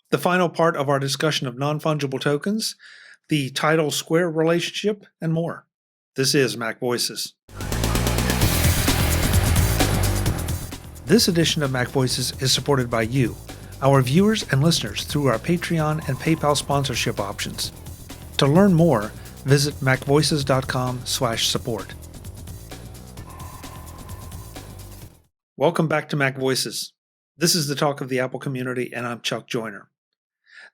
the final part of our discussion of non-fungible tokens, the title-square relationship, and more. This is MacVoices. This edition of MacVoices is supported by you, our viewers and listeners, through our Patreon and PayPal sponsorship options. To learn more, visit macvoices.com/support. Welcome back to MacVoices. This is the talk of the Apple community, and I'm Chuck Joyner.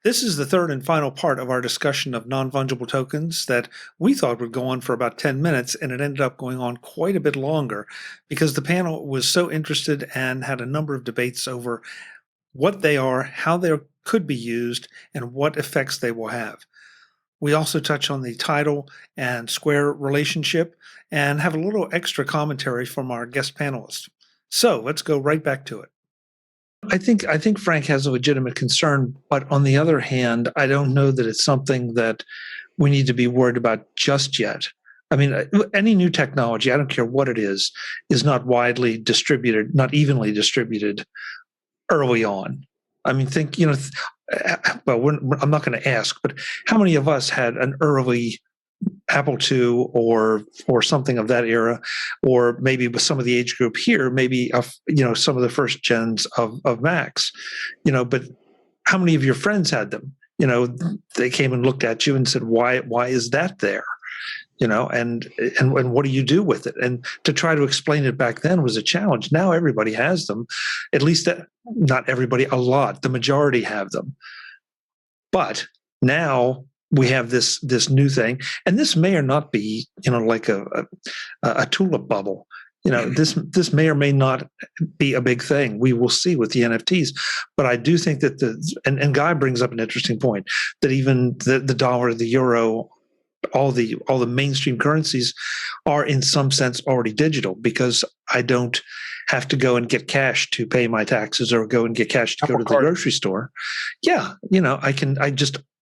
This is the third and final part of our discussion of non-fungible tokens that we thought would go on for about 10 minutes, and it ended up going on quite a bit longer because the panel was so interested and had a number of debates over what they are, how they could be used, and what effects they will have. We also touch on the title and square relationship and have a little extra commentary from our guest panelist. So let's go right back to it. I think Frank has a legitimate concern, but on the other hand, I don't know that it's something that we need to be worried about just yet. I mean, any new technology, I don't care what it is not widely distributed, not evenly distributed early on. I mean, I'm not going to ask, but how many of us had an early Apple II or something of that era, or maybe with some of the age group here, maybe some of the first gens of Macs, but how many of your friends had them? They came and looked at you and said, why is that there? And what do you do with it? And to try to explain it back then was a challenge. Now everybody has them, at least not everybody, a lot, the majority have them. But now we have this new thing, and this may or not be, like a tulip bubble. This may or may not be a big thing. We will see with the NFTs. But I do think that and Guy brings up an interesting point, that even the dollar, the euro, all the mainstream currencies are in some sense already digital, because I don't have to go and get cash to pay my taxes or go and get cash to go to the grocery store. Yeah,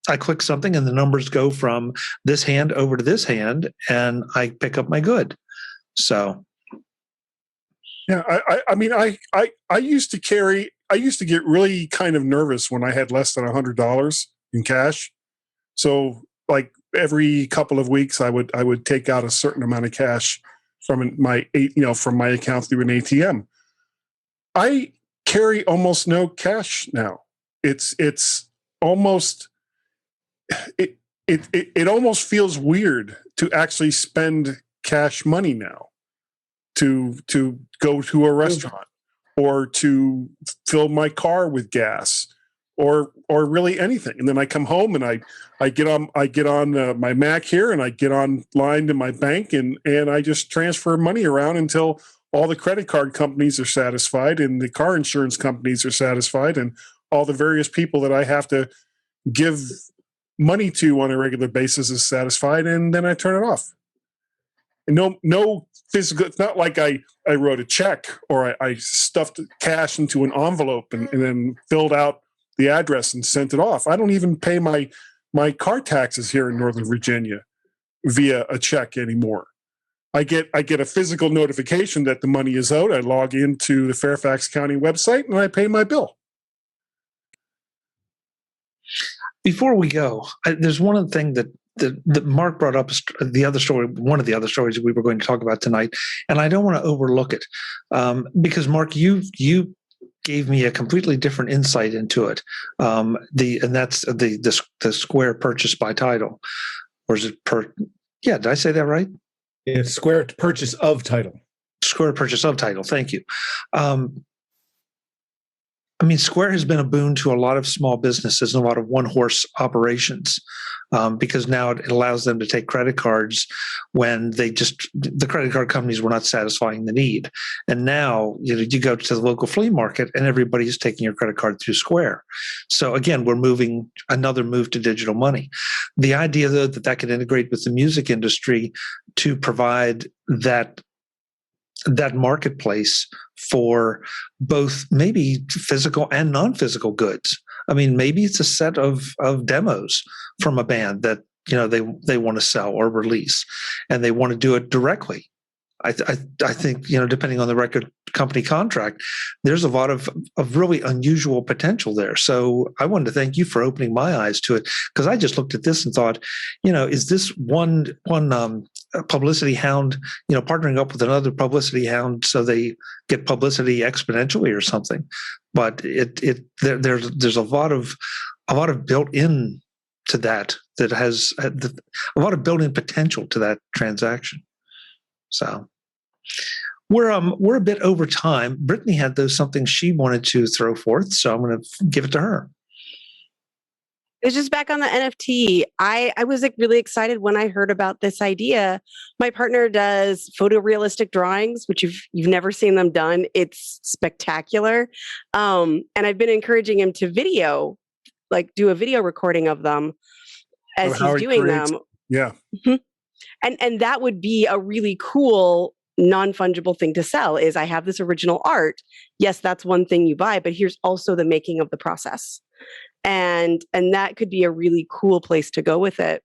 I click something and the numbers go from this hand over to this hand, and I pick up my good. So, yeah, I used to get really kind of nervous when I had less than $100 in cash. So, like every couple of weeks, I would take out a certain amount of cash from my account through an ATM. I carry almost no cash now. It's almost. It almost feels weird to actually spend cash money now to go to a restaurant or to fill my car with gas or really anything. And then I come home and I get on my Mac here, and I get online to my bank and I just transfer money around until all the credit card companies are satisfied and the car insurance companies are satisfied and all the various people that I have to give money to on a regular basis is satisfied, and then I turn it off. And no physical. It's not like I wrote a check or I stuffed cash into an envelope and then filled out the address and sent it off. I don't even pay my car taxes here in Northern Virginia via a check anymore. I get a physical notification that the money is owed. I log into the Fairfax County website and I pay my bill. Before we go, there's one thing that Mark brought up, the other story, one of the other stories that we were going to talk about tonight, and I don't want to overlook it because Mark, you gave me a completely different insight into it. That's the Square purchase by title, or is it Yeah, did I say that right? It's Square purchase of title. Square purchase of title. Thank you. Square has been a boon to a lot of small businesses and a lot of one-horse operations because now it allows them to take credit cards when the credit card companies were not satisfying the need. And now, you go to the local flea market and everybody's taking your credit card through Square. So again, we're another move to digital money. The idea, though, that can integrate with the music industry to provide that marketplace for both maybe physical and non-physical goods. Maybe it's a set of demos from a band that they want to sell or release, and they want to do it directly. I think, depending on the record company contract, there's a lot of really unusual potential there. So I wanted to thank you for opening my eyes to it, because I just looked at this and thought, is this one publicity hound, partnering up with another publicity hound so they get publicity exponentially or something? But there's a lot of built in to that has a lot of built-in potential to that transaction. So we're a bit over time. Brittany had something she wanted to throw forth, so I'm going to give it to her. It's just back on the NFT. I was really excited when I heard about this idea. My partner does photorealistic drawings, which you've never seen them done. It's spectacular. And I've been encouraging him to do a video recording of them as he's doing them. Yeah. Mm-hmm. And that would be a really cool non-fungible thing to sell. Is I have this original art. Yes, that's one thing you buy, but here's also the making of the process. And that could be a really cool place to go with it.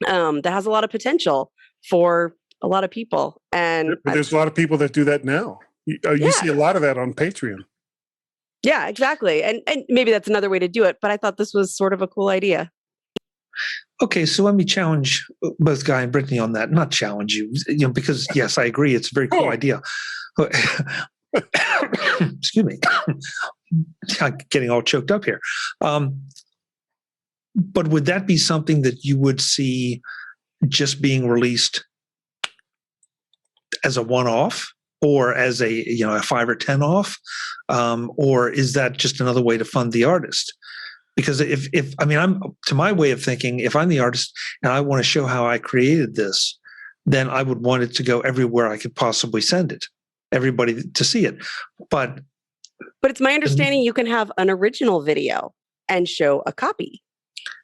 That has a lot of potential for a lot of people. And there's a lot of people that do that now. You see a lot of that on Patreon. Yeah, exactly. And maybe that's another way to do it. But I thought this was sort of a cool idea. Okay, so let me challenge both Guy and Brittany on that. Not challenge you, because yes, I agree. It's a very cool idea. Excuse me. I'm getting all choked up here. But would that be something that you would see just being released as a one-off, or as a 5 or 10 off, or is that just another way to fund the artist? Because I'm to my way of thinking, if I'm the artist and I want to show how I created this, then I would want it to go everywhere I could possibly send it, everybody to see it. But it's my understanding you can have an original video and show a copy.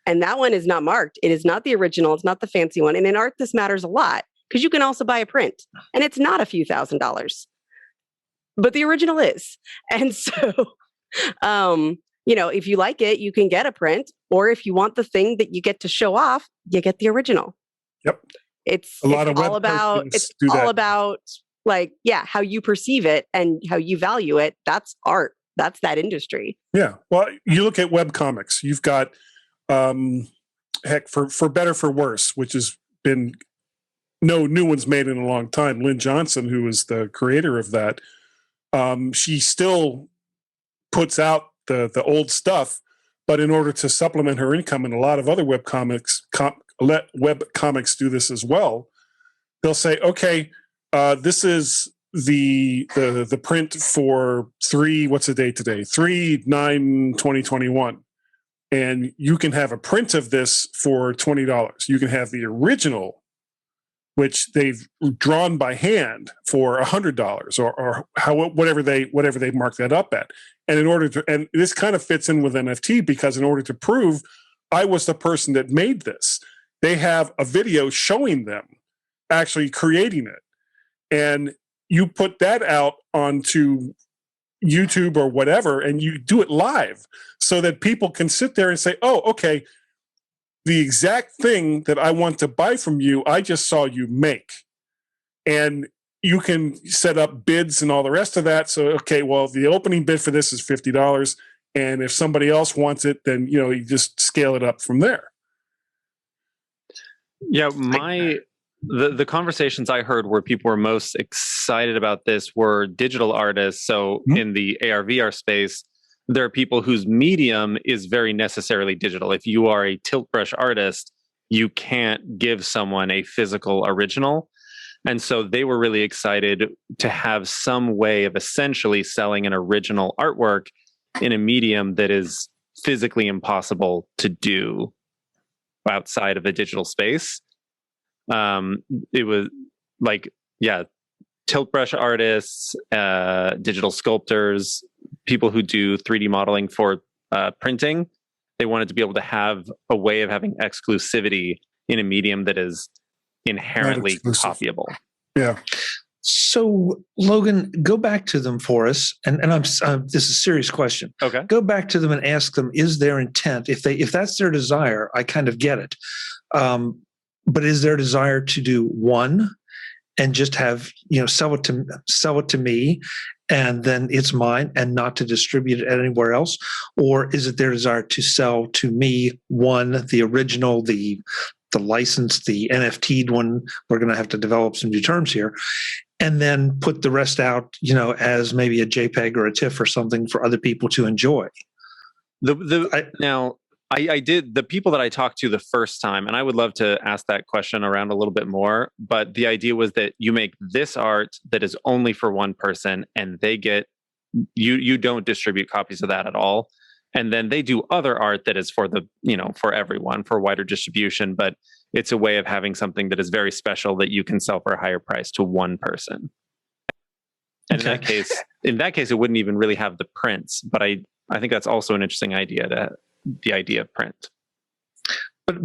And that one is not marked. It is not the original. It's not the fancy one. And in art, this matters a lot, because you can also buy a print, and it's not a few $1,000s, but the original is. And so, if you like it, you can get a print, or if you want the thing that you get to show off, you get the original. Yep. It's all about how you perceive it and how you value it. That's art. That's that industry. Yeah. Well, you look at web comics. You've got, for better, for worse, which has been no new ones made in a long time. Lynn Johnson, who is the creator of that, she still puts out the old stuff, but in order to supplement her income, and a lot of other web comics do this as well, they'll say, okay, this is the print for 3/9/2021, and you can have a print of this for $20. You can have the original, which they've drawn by hand, for $100, or whatever they mark that up at. And this kind of fits in with NFT, because in order to prove I was the person that made this, they have a video showing them actually creating it. And you put that out onto YouTube or whatever, and you do it live so that people can sit there and say, oh, okay, the exact thing that I want to buy from you, I just saw you make. And you can set up bids and all the rest of that. So, okay, well, the opening bid for this is $50. And if somebody else wants it, then, you just scale it up from there. Yeah, the conversations I heard where people were most excited about this were digital artists. So in the AR/VR space, there are people whose medium is very necessarily digital. If you are a tilt brush artist, you can't give someone a physical original. And so they were really excited to have some way of essentially selling an original artwork in a medium that is physically impossible to do outside of a digital space. It was tilt brush artists, digital sculptors, people who do 3D modeling for printing. They wanted to be able to have a way of having exclusivity in a medium that is inherently copyable. Yeah. So, Logan, go back to them for us, and this is a serious question. Okay. Go back to them and ask them: is their intent? If that's their desire, I kind of get it. But is their desire to do one and just have, sell it to me, and then it's mine, and not to distribute it anywhere else? Or is it their desire to sell to me the original, the license, the NFT'd one? We're going to have to develop some new terms here, and then put the rest out, as maybe a JPEG or a TIFF or something for other people to enjoy. I did, the people that I talked to the first time, and I would love to ask that question around a little bit more, but the idea was that you make this art that is only for one person, and they get, you don't distribute copies of that at all. And then they do other art that is for for everyone, for wider distribution, but it's a way of having something that is very special that you can sell for a higher price to one person. And Okay. in that case, it wouldn't even really have the prints, but I think that's also an interesting idea, the idea of print. But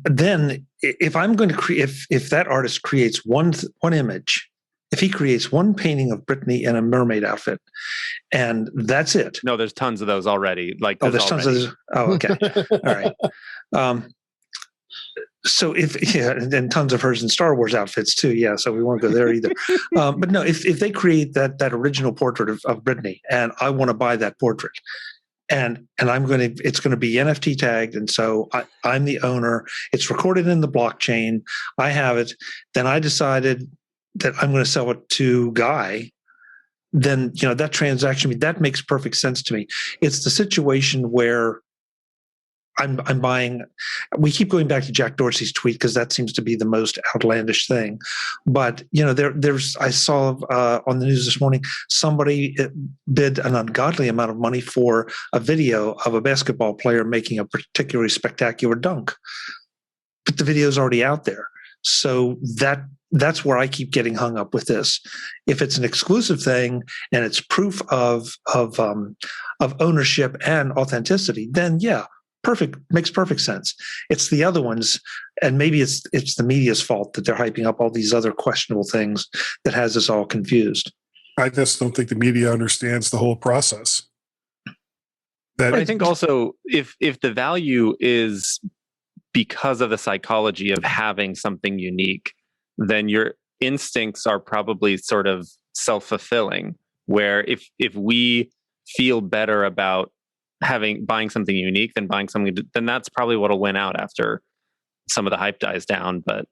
then if I'm going to create, if that artist creates one image, if he creates one painting of Brittany in a mermaid outfit, and that's it. No, there's tons of those already. There's tons of those. Oh, okay. All right. So and tons of hers in Star Wars outfits too. Yeah. So we won't go there either. But no, if they create that original portrait of Brittany, and I want to buy that portrait, and it's going to be NFT tagged, and so I'm the owner. It's recorded in the blockchain. I have it. Then I decided that I'm going to sell it to Guy. Then that transaction, that makes perfect sense to me. It's the situation where I'm buying. We keep going back to Jack Dorsey's tweet because that seems to be the most outlandish thing. But I saw on the news this morning, somebody bid an ungodly amount of money for a video of a basketball player making a particularly spectacular dunk, but the video is already out there. So that's where I keep getting hung up with this. If it's an exclusive thing and it's proof of ownership and authenticity, then yeah. Perfect, makes perfect sense. It's the other ones, and maybe it's the media's fault that they're hyping up all these other questionable things that has us all confused. I just don't think the media understands the whole process. But I think also if the value is because of the psychology of having something unique, then your instincts are probably sort of self-fulfilling, where if we feel better about buying something unique than buying something, then that's probably what'll win out after some of the hype dies down. But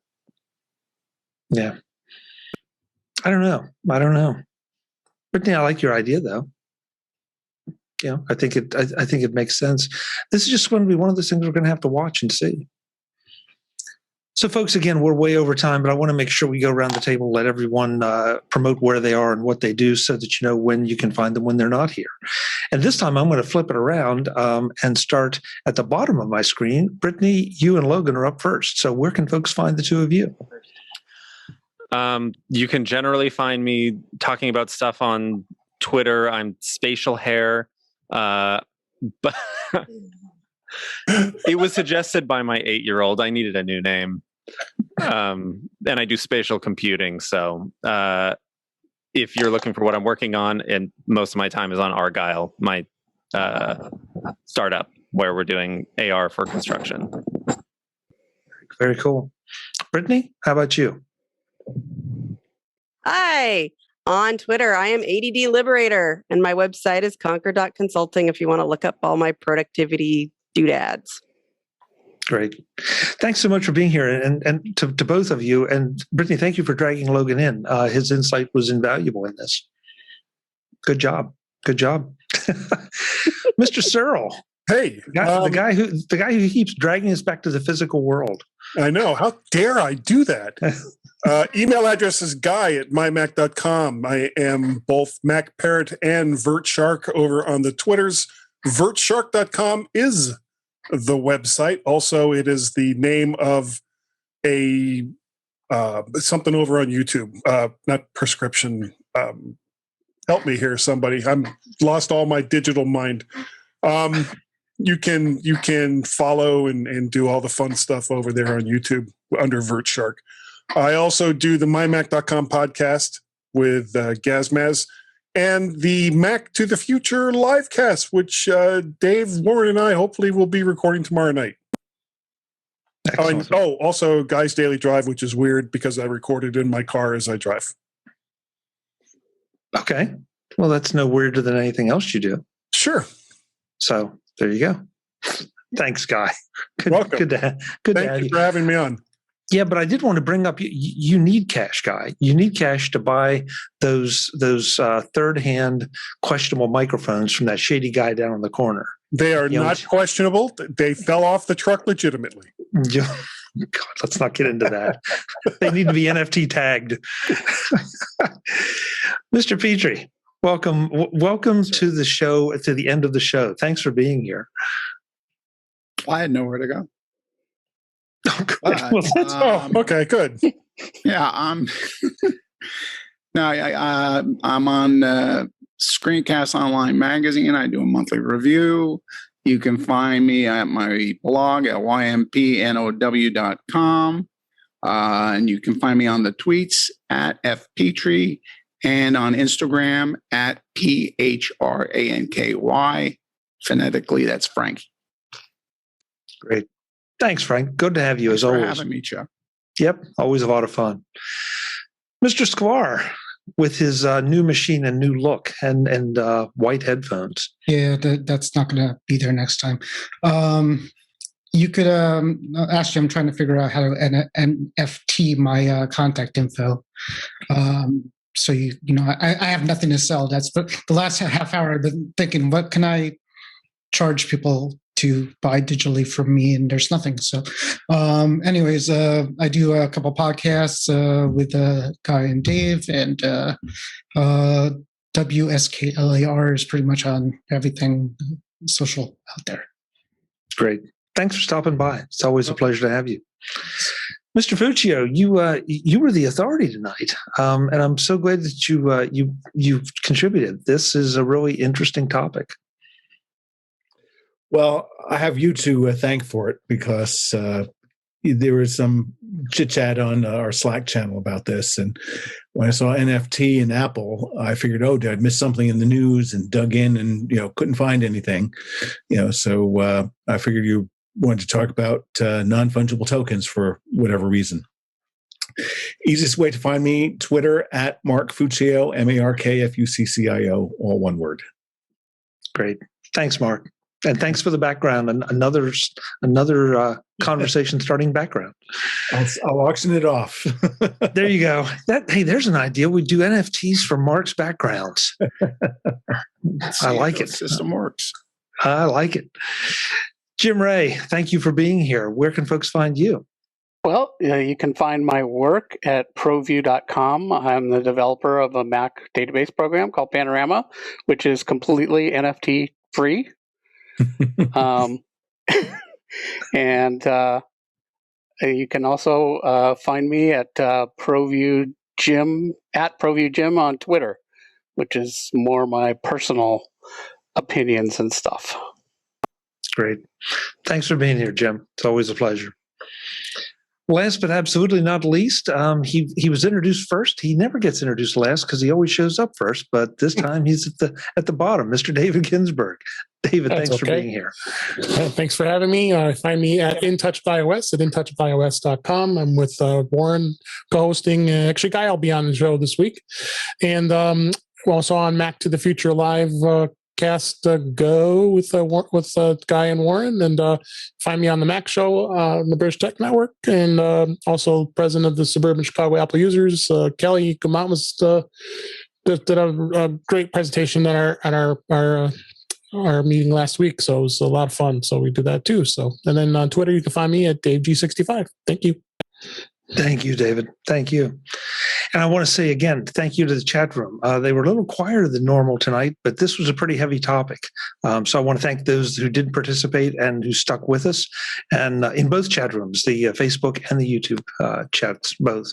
yeah, I don't know. Brittany, I like your idea though. I think it makes sense. This is just going to be one of those things we're going to have to watch and see. So, folks, again, we're way over time, but I want to make sure we go around the table, let everyone promote where they are and what they do so that you know when you can find them when they're not here. And this time I'm going to flip it around and start at the bottom of my screen. Brittany, you and Logan are up first. So where can folks find the two of you? You can generally find me talking about stuff on Twitter. I'm Spatial Hair. But it was suggested by my 8-year-old. I needed a new name. And I do spatial computing. So if you're looking for what I'm working on, and most of my time is on Argyle, my startup where we're doing AR for construction. Very cool. Brittany, how about you? Hi. On Twitter, I am ADD Liberator, and my website is conquer.consulting if you want to look up all my productivity doodads. Great. Thanks so much for being here, and to both of you. And Brittany, thank you for dragging Logan in. His insight was invaluable in this. Good job. Mr. Serle. Hey, the guy who keeps dragging us back to the physical world. I know. How dare I do that? Email address is guy@mymac.com. I am both MacParrot and VertShark over on the Twitters. VertShark.com is the website. Also, it is the name of a something over on YouTube. Not prescription. Help me here, somebody. I'm lost all my digital mind. You can follow and do all the fun stuff over there on YouTube under VertShark. I also do the mymac.com podcast with Gazmaz and the Mac to the Future livecast, which Dave, Lauren, and I hopefully will be recording tomorrow night. Excellent. Also Guy's Daily Drive, which is weird because I recorded in my car as I drive. Okay. Well, that's no weirder than anything else you do. Sure. So there you go. Thanks, Guy. Welcome. Good to have Thank you for having me on. Yeah, but I did want to bring up you need cash, Guy. You need cash to buy those third-hand questionable microphones from that shady guy down in the corner. They are not questionable. They fell off the truck legitimately. God, let's not get into that. They need to be NFT tagged. Mr. Petrie, welcome to the show, to the end of the show. Thanks for being here. Well, I had nowhere to go. Okay, good. Yeah, I'm on Screencast Online Magazine. I do a monthly review. You can find me at my blog at ympnow.com. And you can find me on the tweets at fpetrie and on Instagram at PHRANKY. Phonetically, that's Frank. Great. Thanks, Frank. Good to have you as always. Thanks for having me, Chuck. Yep, always a lot of fun. Mr. Sklar, with his new machine and new look and white headphones. Yeah, that's not going to be there next time. You could actually, I'm trying to figure out how to NFT my contact info. So I have nothing to sell. That's the last half hour I've been thinking, what can I charge people to buy digitally from me, and there's nothing. So anyways, I do a couple podcasts with Guy and Dave, and WSKLAR is pretty much on everything social out there. Great. Thanks for stopping by. It's always a pleasure to have you. Mr. Fuccio, you were the authority tonight, and I'm so glad that you've contributed. This is a really interesting topic. Well, I have you to thank for it because there was some chit-chat on our Slack channel about this. And when I saw NFT and Apple, I figured, did I miss something in the news, and dug in and, couldn't find anything. So I figured you wanted to talk about non-fungible tokens for whatever reason. Easiest way to find me, Twitter at Mark Fuccio, MarkFuccio, all one word. Great. Thanks, Mark. And thanks for the background and another conversation starting background. I'll auction it off. There you go. There's an idea. We do NFTs for Mark's backgrounds. I like it. System works. I like it. Jim Ray, thank you for being here. Where can folks find you? Well, you can find my work at proview.com. I'm the developer of a Mac database program called Panorama, which is completely NFT free. And you can also find me at ProView Jim on Twitter, which is more my personal opinions and stuff. Great. Thanks for being here, Jim. It's always a pleasure. Last but absolutely not least, he was introduced first. He never gets introduced last because he always shows up first. But this time he's at the bottom, Mr. David Ginsburg. David, thanks for being here. Thanks for having me. Find me at In Touch with iOS at intouchwithios.com. I'm with Warren co-hosting. Actually, Guy, I'll be on the show this week, and also on Mac to the Future Live. Cast Go with Guy and Warren, and find me on the Mac Show on the British Tech Network, and also president of the Suburban Chicago Apple Users. Kelly Kumamas did a great presentation at our meeting last week, so it was a lot of fun. So we did that too. So, and then on Twitter you can find me at DaveG65. Thank you. Thank you, David. Thank you. And I want to say again, thank you to the chat room. They were a little quieter than normal tonight, but this was a pretty heavy topic. So I want to thank those who did participate and who stuck with us. And in both chat rooms, the Facebook and the YouTube chats, both.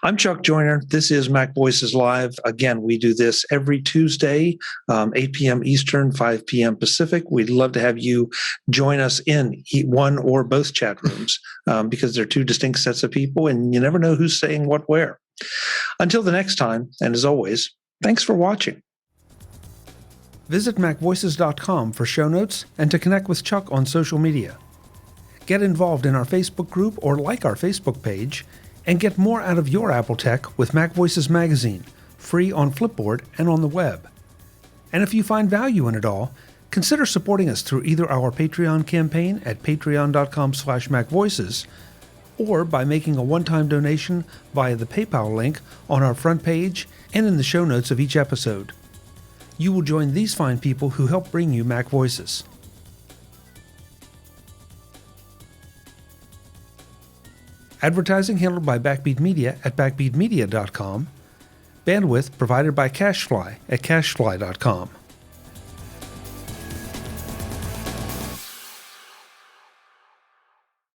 I'm Chuck Joyner. This is MacVoices Live. Again, we do this every Tuesday, 8 p.m. Eastern, 5 p.m. Pacific. We'd love to have you join us in one or both chat rooms because they're two distinct sets of people, and you never know who's saying what where. Until the next time, and as always, thanks for watching. Visit MacVoices.com for show notes and to connect with Chuck on social media. Get involved in our Facebook group or like our Facebook page, and get more out of your Apple tech with MacVoices magazine, free on Flipboard and on the web. And if you find value in it all, consider supporting us through either our Patreon campaign at patreon.com/MacVoices or by making a one-time donation via the PayPal link on our front page and in the show notes of each episode. You will join these fine people who help bring you MacVoices. Advertising handled by Backbeat Media at backbeatmedia.com. Bandwidth provided by CashFly at cashfly.com.